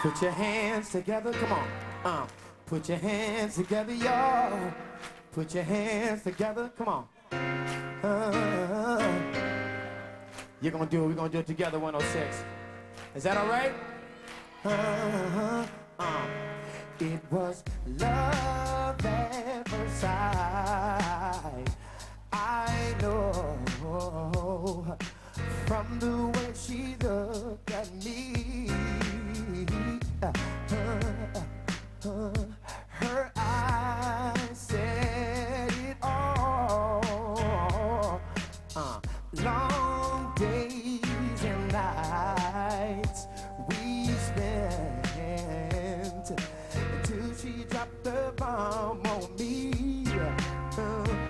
Put your hands together, come on. Put your hands together, y'all. Put your hands together, come on. You're gonna do it, we're gonna do it together, 106. Is that all right? It was love at first sight. I know from the way she looked at me. Her eyes said it all. Long days and nights we spent until she dropped the bomb on me.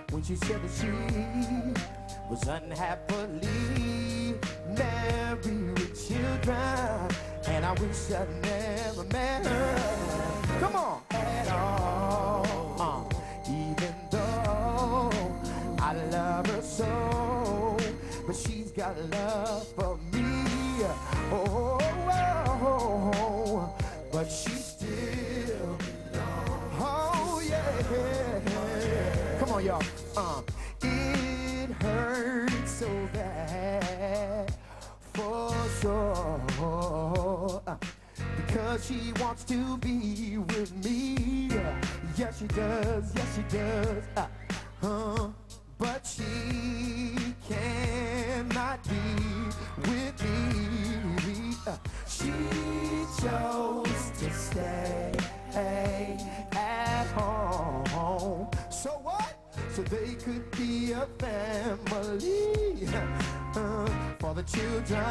When she said that she was unhappily married with children, and I wish I'd never met her. Come on, at all. Even though I love her so, but she's got love for me. Oh, but she still. Oh yeah. Come on, y'all. It hurts so bad for sure, because she wants to be with me. Yes she does, yes she does. But she cannot be with me. She chose to stay at home. So what? So they could be a family for the children.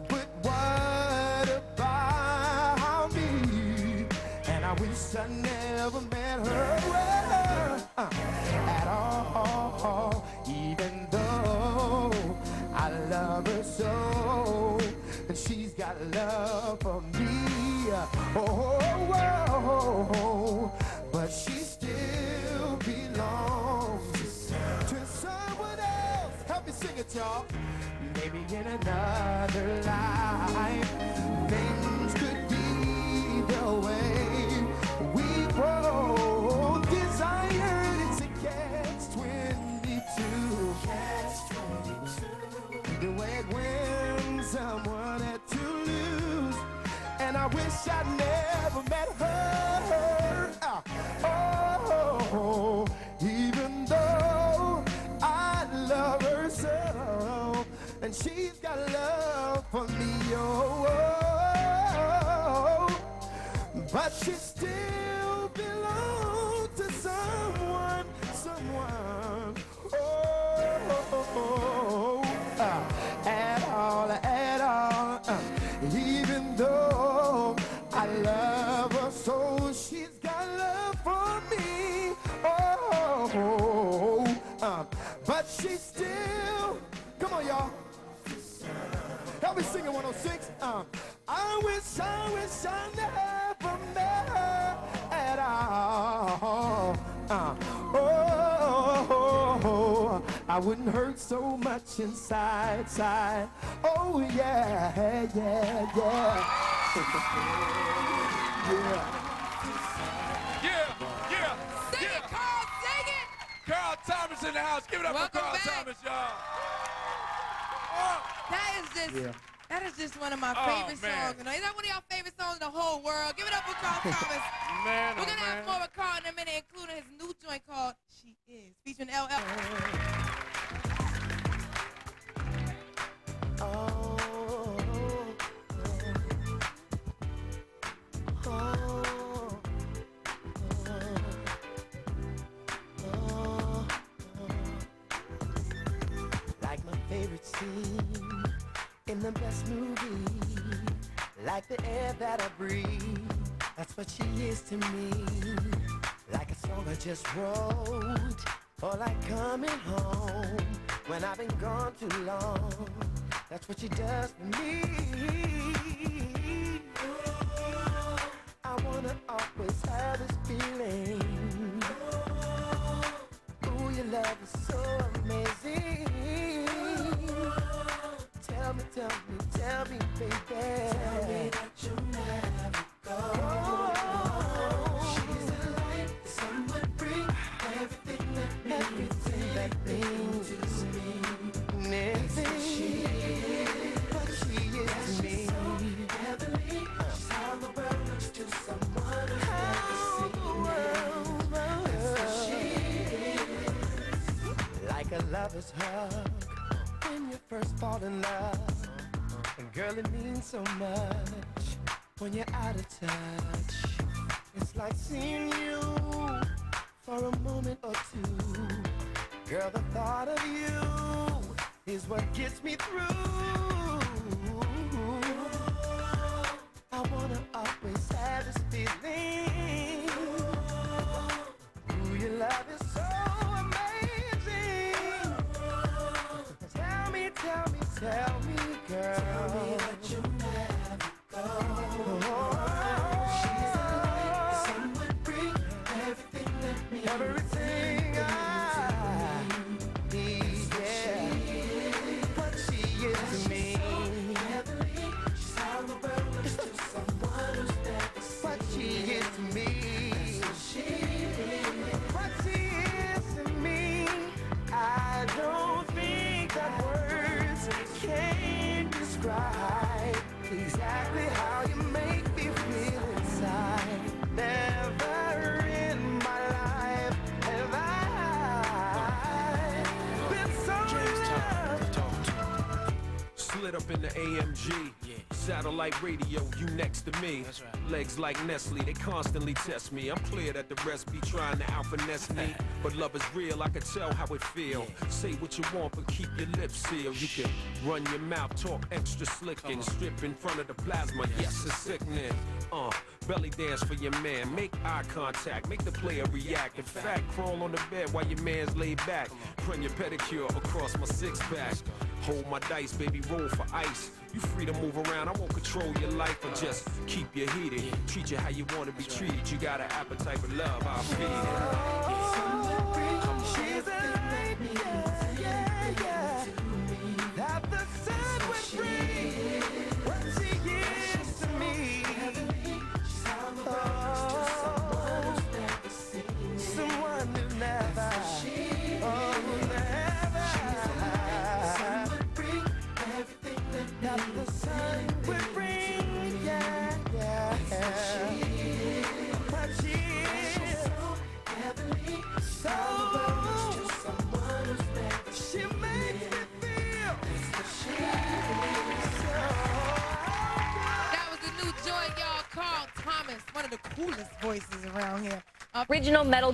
But what about me? And I wish I never met her at all. Even though I love her so, and she's got love for me. But she still belongs to someone else. Help me sing it, y'all. Maybe in another life, things could be the way we both desired. It's a catch-22. The way when someone had to lose, and I wish I'd never met her. Even though I love her so, and she's got love for me, but she still belongs to someone. At all. Even though I love her so, she's got love for me. But she still, come on, y'all. Help me sing it, 106. I wish I never met her at all. I wouldn't hurt so much inside. Oh yeah. Sing it, Carl, sing it! Carl Thomas in the house. Give it up Welcome for Carl back. Thomas, y'all. That is just one of my favorite songs. You know, is that one of y'all favorite songs in the whole world? Give it up for Carl Thomas. Man, We're gonna have more with Carl in a minute, including his new joint called She Is, featuring LL. Like my favorite scene in the best movie, like the air that I breathe. That's what she is to me. Like a song I just wrote, or like coming home when I've been gone too long. That's what she does for me. I wanna always have this feeling. Ooh, your love is so amazing. Tell me, baby. Tell me, first hug, when you first fall in love. And girl, it means so much when you're out of touch. It's like seeing you for a moment or two. Girl, the thought of you is what gets me through. I wanna always have this feeling. Ooh, your love is so amazing. Tell me, girl. Tell me that you never go. She's the light, the sun would bring everything that me. Everything I need, yeah. What she is to me. Heavenly, she's how the world is to someone who's never seen. What she is to me. What she is to me. I don't think that words can describe exactly how you make me feel inside. Never in my life have I been so loved. Slid up in the AMG. Satellite radio, you next to me. That's right. Legs like Nestle, they constantly test me. I'm clear that the rest be trying to out-finesse me. But love is real, I can tell how it feel. Say what you want, but keep your lips sealed. You can run your mouth, talk extra slick and strip in front of the plasma. Yes, it's sickening. Belly dance for your man. Make eye contact, make the player react. In fact, crawl on the bed while your man's laid back. Run your pedicure across my six-pack. Hold my dice, baby, roll for ice. You free to move around, I won't control your life, or just keep you heated. Treat you how you want to be treated. You got an appetite for love, I'll feed it. She's a light, yeah. That the sun would bring. What she is to me. Someone who never, that the sun would bring, yeah. What she is, so she makes me feel. That was the new joint, y'all. Carl Thomas, one of the coolest voices around here. Original metal.